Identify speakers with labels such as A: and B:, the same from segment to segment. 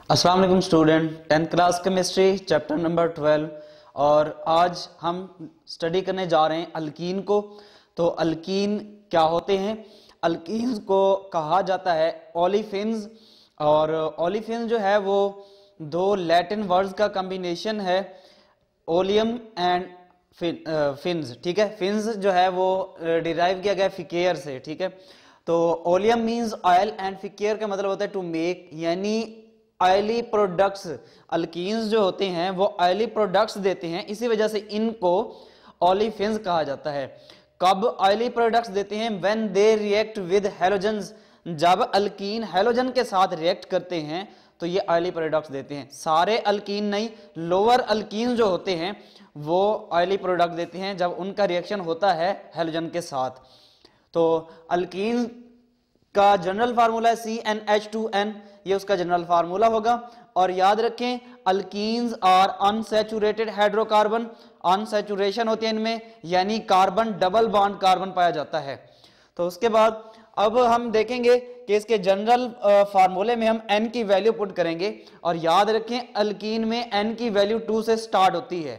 A: अस्सलाम वालेकुम student, 10th class chemistry chapter number 12। और आज हम स्टडी करने जा रहे हैं अल्कीन को। तो अल्कीन क्या होते हैं? अल्कीन्स को कहा जाता है ओलिफिन्स। और ओलिफिन्स जो है वो दो लैटिन वर्ड्स का कॉम्बिनेशन है, ओलियम एंड फिन्स। ठीक है, फिन्स जो है वो डिराइव किया गया फिकेयर से। ठीक है, तो ओलियम मींस ऑयल एंड फिकेयर का मतलब होता है टू मेक, यानी ऑयली प्रोडक्ट्स। अल्कीन्स जो होते हैं वो ऑयली प्रोडक्ट्स देते हैं, इसी वजह से इनको ओलिफिन्स कहा जाता है। कब ऑयली प्रोडक्ट्स देते हैं? When they react with halogens. जब अल्कीन हैलोजन के साथ रिएक्ट करते हैं तो ये ऑयली प्रोडक्ट्स देते हैं। सारे अल्कीन नहीं, लोअर अल्कीन जो होते हैं वो ऑयली प्रोडक्ट देते हैं जब उनका रिएक्शन होता है हैलोजन के साथ। तो अल्कीन का जनरल फार्मूला है CnH2n, ये उसका जनरल फार्मूला होगा। और याद रखें, alkenes are unsaturated hydrocarbon. Unsaturation होती है इनमें, यानी कार्बन डबल बॉन्ड कार्बन पाया जाता है। तो उसके बाद अब हम देखेंगे कि इसके जनरल फार्मूले में हम n की वैल्यू पुट करेंगे। और याद रखें, अल्कीन में n की वैल्यू 2 से स्टार्ट होती है।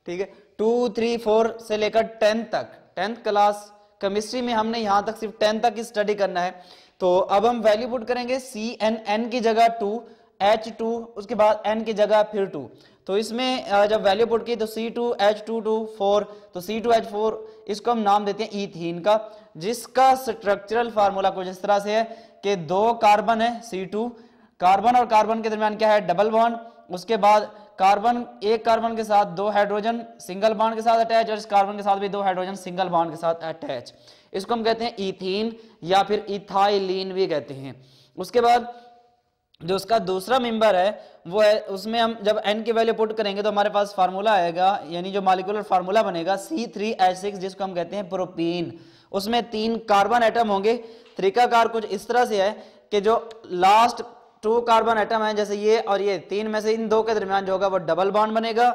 A: ठीक है, 2, 3, 4 से लेकर 10 तक। 10th क्लास केमिस्ट्री में हमने यहां तक सिर्फ 10 तक ही स्टडी करना है। तो अब हम वैल्यू पुट करेंगे CnN की जगह 2, H2, उसके बाद N की जगह फिर 2। तो इसमें जब वैल्यू पुट की तो C2H22 4, तो C2H4 इसको हम नाम देते हैं ईथीन का, जिसका स्ट्रक्चरल फार्मूला कुछ इस तरह से है कि दो कार्बन है C2, कार्बन और कार्बन के दरमियान क्या है? Double bond. उसके बाद कार्बन, एक कार्बन के साथ दो हाइड्रोजन सिंगल बॉन्ड के साथ अटैच, और इस कार्बन के साथ भी दो हाइड्रोजन सिंगल बॉन्ड के साथ अटैच। इसको हम कहते हैं ईथीन या फिर इथाइलिन भी कहते हैं। उसके बाद जो उसका दूसरा मेंबर है वो है, उसमें हम जब n की वैल्यू पुट करेंगे तो हमारे पास फार्मूला आएगा, यानी जो मॉलिक्यूलर फार्मूला बनेगा C3H6, जिसको हम कहते हैं प्रोपीन। उसमें 3 कार्बन एटम होंगे। तरीकाकार कुछ इस तरह से है कि जो लास्ट 2 कार्बन एटम है, जैसे ये और ये, 3 में से इन दो के दरमियान जो होगा वो डबल बॉन्ड बनेगा।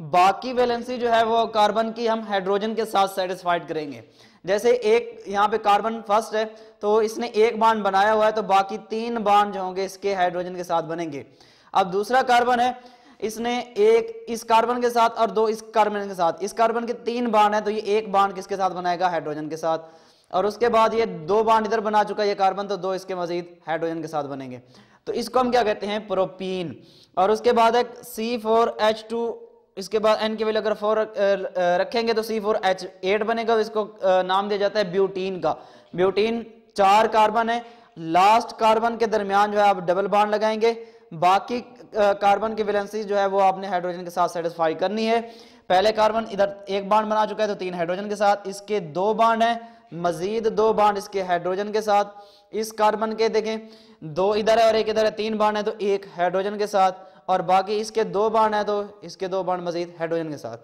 A: बाकी वैलेंसी जो है वो कार्बन की हम हाइड्रोजन के साथ सेटिस्फाइड करेंगे। जैसे एक यहाँ पे कार्बन फर्स्ट है तो इसने एक बॉन्ड बनाया हुआ है, तो बाकी 3 बॉन्ड जो होंगे इसके हाइड्रोजन के साथ बनेंगे। अब दूसरा कार्बन है, इसने एक इस कार्बन के साथ और 2 इस कार्बन के साथ, इस कार्बन के 3 बॉन्ड है, तो ये एक बॉन्ड किसके साथ बनाएगा? हाइड्रोजन के साथ। और उसके बाद ये 2 बॉन्ड इधर बना चुका है ये कार्बन, तो 2 इसके मजीद हाइड्रोजन के साथ बनेंगे। तो इसको हम क्या कहते हैं? प्रोपीन। और उसके बाद है C4H2, इसके बाद n की वैल्यू अगर 4 रखेंगे तो C4H8 बनेगा, तो इसको नाम दिया जाता है ब्यूटीन का। ब्यूटीन 4 कार्बन है, लास्ट कार्बन के दरमियान जो है आप डबल बॉन्ड लगाएंगे। बाकी कार्बन की वैलेंसी जो है वो आपने हाइड्रोजन के साथ सेटिस्फाई करनी है। पहले कार्बन इधर एक बॉन्ड बना चुका है तो 3 हाइड्रोजन के साथ, इसके 2 बॉन्ड है, मजीद 2 बॉन्ड इसके हाइड्रोजन के साथ। इस कार्बन के देखें 2 इधर है और एक इधर है, 3 बॉन्ड है, तो एक हाइड्रोजन के साथ, और बाकी इसके 2 बॉन्ड है तो इसके 2 बॉन्ड मजीद हाइड्रोजन के साथ।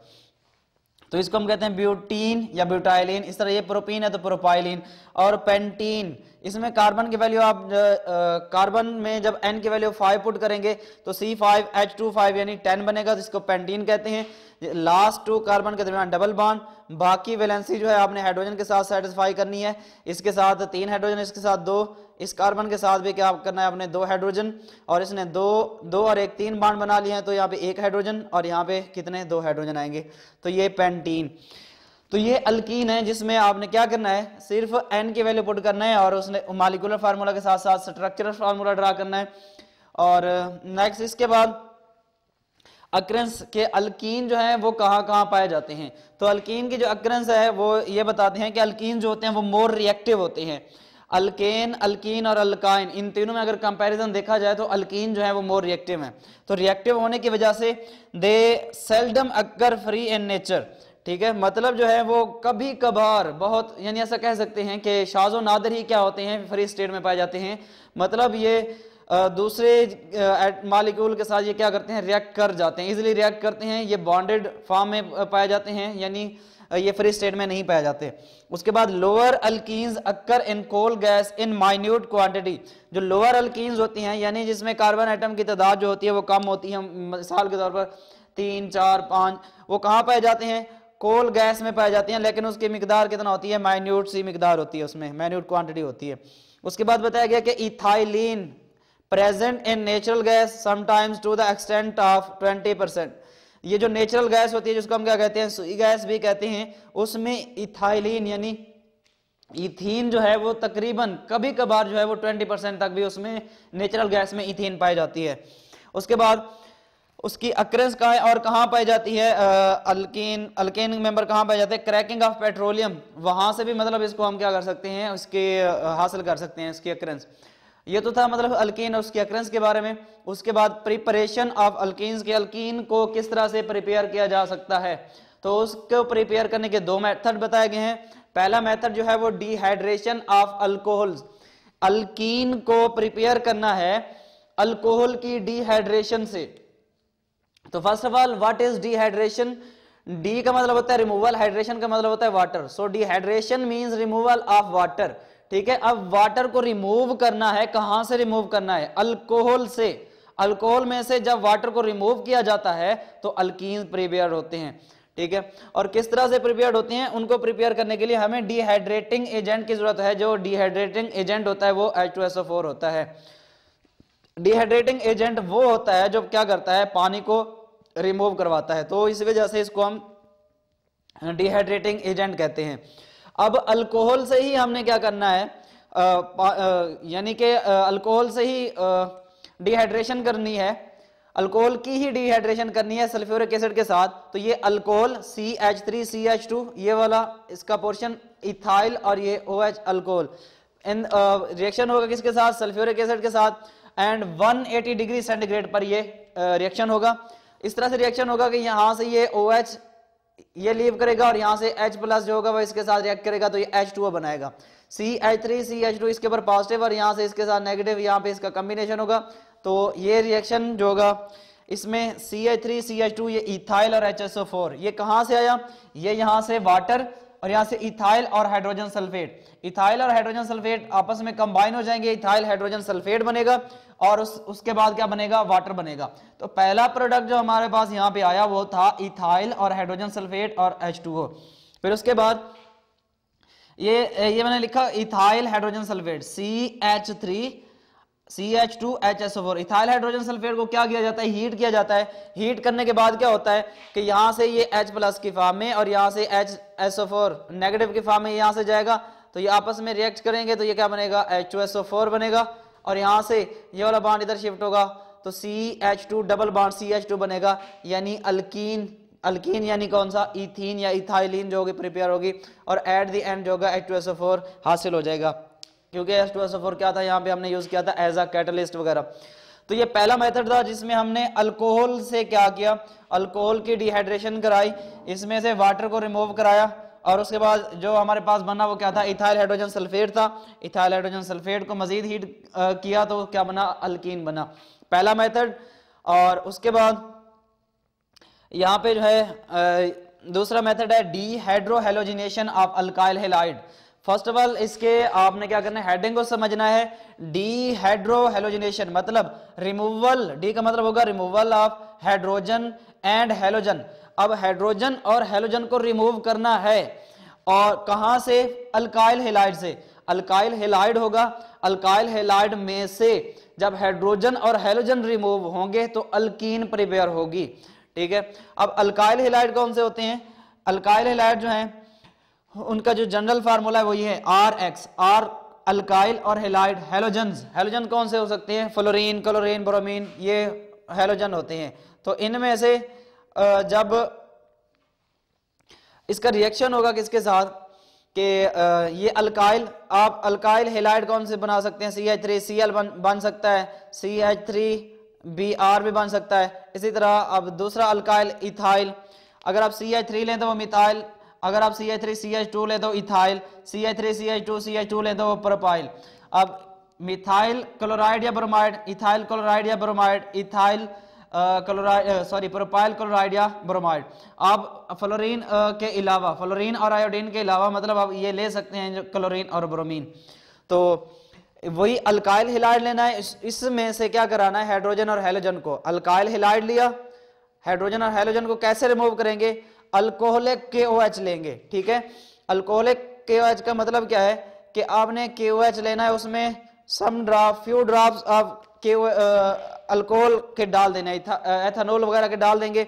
A: तो इसको हम कहते हैं ब्यूटीन या ब्यूटाइलिन। इस तरह ये प्रोपीन है तो प्रोपाइलिन। और पेंटीन, इसमें कार्बन की वैल्यू आप कार्बन में जब n की वैल्यू 5 पुट करेंगे तो C5H25 यानी 10 बनेगा, तो इसको पेंटीन कहते हैं। लास्ट 2 कार्बन के दरमियान डबल बॉन्ड, बाकी वैलेंसी जो है आपने हाइड्रोजन के साथ सेटिस्फाई करनी है। इसके साथ 3 हाइड्रोजन, इसके साथ 2, इस कार्बन के साथ भी क्या करना है आपने? 2 हाइड्रोजन, और इसने 2 और 1 3 बॉन्ड बना लिए हैं, तो यहाँ पे 1 हाइड्रोजन और यहाँ पे कितने? 2 हाइड्रोजन आएंगे। तो ये पेंटीन। तो ये अल्कीन है जिसमें आपने क्या करना है? सिर्फ n की वैल्यू पुट करना है और उसने मॉलिक्यूलर फार्मूला के साथ साथ स्ट्रक्चरल फार्मूला ड्रा करना है। और नेक्स्ट इसके बाद अक्रेंस के अल्कीन जो है वो कहाँ कहाँ पाए जाते हैं। तो अल्कीन की जो अक्रेंस है वो ये बताते हैं कि अल्कीन जो होते हैं वो मोर रिएक्टिव होते हैं। अल्केन, अल्कीन और अल्काइन, इन तीनों में अगर कंपैरिजन देखा जाए तो अल्कीन जो है वो मोर रिएक्टिव है। तो रिएक्टिव होने की वजह से they seldom occur free in nature. ठीक है, मतलब जो है वो कभी कभार बहुत, यानी ऐसा कह सकते हैं कि शाज़ो नादर ही क्या होते हैं? फ्री स्टेट में पाए जाते हैं। मतलब ये दूसरे मॉलिक्यूल के साथ ये क्या करते हैं? रिएक्ट कर जाते हैं, इजीली रिएक्ट करते हैं। ये बॉन्डेड फॉर्म में पाए जाते हैं, यानी ये फ्री स्टेट में नहीं पाए जाते। उसके बाद lower alkenes occur in coal gas in minute quantity. जो लोअर अल्कीन्स होती हैं, यानी जिसमें कार्बन एटम की तादाद जो होती है वो कम होती है, मिसाल के तौर पर 3, 4, 5, वो कहाँ पाए जाते हैं? कोल गैस में पाई जाती हैं, लेकिन उसकी मिकदार कितना होती है? माइन्यूट सी मिकदार होती है, उसमें माइन्यूट क्वांटिटी होती है। उसके बाद बताया गया कि ethylene present in natural gas sometimes to the extent of 20%। ये जो नेचुरल गैस होती है जिसको हम क्या कहते हैं, सुई गैस भी कहते हैं, उसमें इथाइलिन यानी इथीन जो है वो तकरीबन कभी कभार जो है वो 20% तक भी उसमें नेचुरल गैस में इथीन पाई जाती है। उसके बाद उसकी अक्रेंस कहाँ है और कहाँ पाई जाती है, अल्केन मेंबर कहाँ पाए जाते हैं, क्रैकिंग ऑफ पेट्रोलियम, वहां से भी मतलब इसको हम क्या कर सकते हैं, उसके हासिल कर सकते हैं इसकी अक्रेंस। ये तो था मतलब अल्कीन और उसकी अक्रेंस के बारे में। उसके बाद प्रिपरेशन ऑफ अल्कीन्स के, अल्कीन को किस तरह से प्रिपेयर किया जा सकता है, तो उसको प्रिपेयर करने के दो मेथड बताए गए हैं। पहला मेथड जो है वो डिहाइड्रेशन ऑफ अल्कोहल्स, अल्कीन को प्रिपेयर करना है अल्कोहल की डिहाइड्रेशन से। तो first of all what is dehydration, D का मतलब होता है रिमूवल, हाइड्रेशन का मतलब होता है water, so dehydration means removal of water. ठीक है, अब वाटर को रिमूव करना है, कहां से रिमूव करना है, अल्कोहल से। अल्कोहल में से जब वाटर को रिमूव किया जाता है तो अल्कीन प्रिपेयर होते हैं। ठीक है, और किस तरह से प्रिपेयर होते हैं, उनको प्रिपेयर करने के लिए हमें डिहाइड्रेटिंग एजेंट की जरूरत है। जो डिहाइड्रेटिंग एजेंट होता है वो H2SO4 होता है। डिहाइड्रेटिंग एजेंट वो होता है जो क्या करता है, पानी को रिमूव करवाता है, तो इस वजह से इसको हम डिहाइड्रेटिंग एजेंट कहते हैं। अब अल्कोहल से ही हमने क्या करना है, यानी कि अल्कोहल से ही डिहाइड्रेशन करनी है, अल्कोहल की ही डिहाइड्रेशन करनी है सल्फ्यूरिक एसिड के साथ। तो ये अल्कोहल CH3CH2 ये वाला इसका पोर्शन इथाइल और ये OH अल्कोहल, इन रिएक्शन होगा किसके साथ, सल्फ्यूरिक एसिड के साथ, एंड 180 डिग्री सेंटीग्रेड पर ये रिएक्शन होगा। इस तरह से रिएक्शन होगा कि यहां से ये OH ये लीव करेगा और यहां से H+ जो होगा वो इसके साथ रिएक्ट करेगा तो ये H2O बनाएगा। CH3CH2 इसके ऊपर पॉजिटिव और यहां से इसके साथ नेगेटिव, यहां पे इसका कॉम्बिनेशन होगा। तो ये रिएक्शन जो होगा इसमें CH3CH2 ये इथाइल और HSO4 ये कहां से आया, ये यहां से वाटर और यहां से इथाइल और हाइड्रोजन सल्फेट, इथाइल और हाइड्रोजन सल्फेट आपस में कंबाइन हो जाएंगे, इथाइल हाइड्रोजन सल्फेट बनेगा और उसके बाद क्या बनेगा, वाटर बनेगा। तो पहला प्रोडक्ट जो हमारे पास यहाँ पे आया वो था इथाइल और हाइड्रोजन सल्फेट और H2O। फिर उसके बाद ये मैंने लिखा ethyl hydrogen sulphate CH3CH2HSO4। Ethyl hydrogen sulphate को क्या किया जाता है, हीट किया जाता है। हीट करने के बाद क्या होता है कि यहां से ये H+ की फॉर्म में और यहां से HSO4 नेगेटिव की फॉर्म में यहां से जाएगा, तो ये आपस में रिएक्ट करेंगे तो ये क्या बनेगा, H2SO4 बनेगा और यहां से ये वाला बॉन्ड इधर शिफ्ट होगा तो CH2 डबल बॉन्ड CH2 बनेगा, यानी अल्कीन। अल्कीन यानी कौन सा, इथीन या इथाइलिन जो होगी प्रिपेयर होगी और एट द एंड जो होगा H2SO4 हासिल हो जाएगा, क्योंकि H2SO4 क्या था यहाँ पे हमने यूज किया था एज अ कैटलिस्ट वगैरह। तो ये पहला मेथड था जिसमें हमने अल्कोहल से क्या किया, अल्कोहल की डिहाइड्रेशन कराई, इसमें से वाटर को रिमूव कराया और उसके बाद जो हमारे पास बना वो क्या था, इथाइल हाइड्रोजन सल्फेट था। इथाइल हाइड्रोजन सल्फेट को मजीद हीट किया तो क्या बना, अल्कीन बना, पहला मेथड। और उसके बाद यहाँ पे जो है दूसरा मेथड है dehydrohalogenation of alkyl halide. First of all इसके आपने क्या करना है, हेडिंग को समझना है। डीहाइड्रोहेलोजिनेशन मतलब रिमूवल, डी का मतलब होगा removal of hydrogen and halogen. अब हाइड्रोजन और हैलोजन को रिमूव करना है और कहां से, अल्काइल हैलाइड से। अल्काइल हैलाइड होगा, अल्काइल हैलाइड में से जब हाइड्रोजन और हैलोजन रिमूव होंगे तो अल्कीन प्रिपेयर होगी। ठीक है, अब अल्काइल हैलाइड कौन से होते हैं, अल्काइल हैलाइड जो हैं उनका जो जनरल फार्मूला है वो ये है RX, R अल्काइल और हैलाइड हैलोजन्स। हैलोजन कौन से हो सकते हैं, फ्लोरीन, क्लोरीन, ब्रोमीन, ये हैलोजन होते हैं। तो इनमें से जब इसका रिएक्शन होगा किसके साथ कि ये अल्काइल, आप अल्काइल हैलाइड कौन से बना सकते हैं, CH3Cl बन सकता है, CH3Br भी बन सकता है। इसी तरह अब दूसरा अल्काइल इथाइल, अगर आप CH3 लें तो वो मिथाइल, अगर आप CH3CH2 ले तो इथाइल, CH3CH2CH2 ले तो वो प्रोपाइल। अब मिथाइल क्लोराइड या ब्रोमाइड, इथाइल क्लोराइड या bromide, ethyl chloride propyl chloride या ब्रोमाइड। आप फ्लोरीन के अलावा, फ्लोरीन और आयोडीन के अलावा मतलब आप ये ले सकते हैं क्लोरीन और ब्रोमीन। तो वही अल्काइल हैलाइड लेना है, इसमें से क्या कराना है, हाइड्रोजन और हैलोजन को। अल्काइल हैलाइड लिया, हाइड्रोजन और हैलोजन को कैसे रिमूव करेंगे, अल्कोहलिक KOH लेंगे। ठीक है, अल्कोहलिक KOH का मतलब क्या है कि आपने KOH लेना है, उसमें सम ड्रॉप, फ्यू ड्रॉप्स ऑफ के अल्कोहल के डाल देना, एथेनॉल वगैरह के डाल देंगे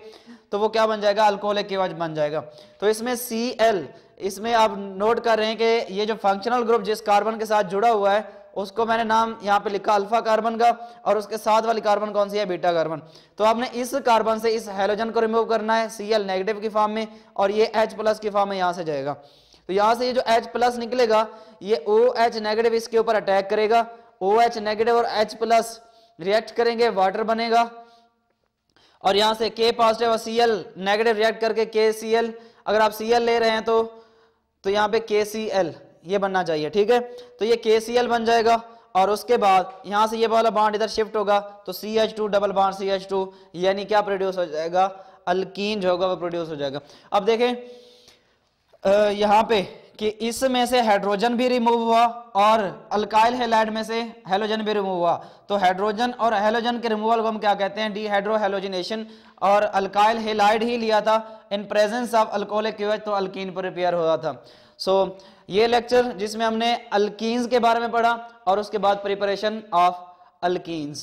A: तो वो क्या बन जाएगा, अल्कोहलिक KOH बन जाएगा। तो इसमें Cl, इसमें आप नोट कर रहे हैं कि ये जो फंक्शनल ग्रुप जिस कार्बन के साथ जुड़ा हुआ है उसको मैंने नाम यहाँ पे लिखा अल्फा कार्बन का, और उसके साथ वाली कार्बन कौन सी है, बीटा कार्बन। तो आपने इस कार्बन से इस हेलोजन को रिमूव करना है Cl नेगेटिव की फॉर्म में, और ये H प्लस की फॉर्म में यहाँ से जाएगा। तो यहाँ से ये जो H प्लस निकलेगा ये OH नेगेटिव इसके ऊपर अटैक करेगा, OH नेगेटिव और H प्लस रिएक्ट करेंगे, वाटर बनेगा, और यहाँ से K पॉजिटिव और Cl नेगेटिव रिएक्ट करके KCl, अगर आप Cl ले रहे हैं तो यहाँ पे KCl ये बनना चाहिए, ठीक है। तो ये KCl बन जाएगा, और उसके बाद यहाँ से ये वाला बॉन्ड इधर शिफ्ट होगा तो CH2 डबल बॉन्ड CH2, यानी क्या प्रोड्यूस हो जाएगा, अल्कीन जो होगा वो प्रोड्यूस हो जाएगा। अब देखें यहाँ पे कि इसमें से हाइड्रोजन भी रिमूव हुआ और अल्काइल हैलाइड में से हेलोजन भी रिमूव हुआ। तो हाइड्रोजन और हेलोजन के रिमूवल को हम क्या कहते हैं, डीहाइड्रोहेलोजिनेशन, और अल्काइल हैलाइड ही लिया था in presence of alcoholic KOH, तो अल्कीन प्रिपेयर हुआ था। सो ये लेक्चर जिसमें हमने अल्कीन्स के बारे में पढ़ा और उसके बाद प्रिपरेशन ऑफ अल्कीन्स।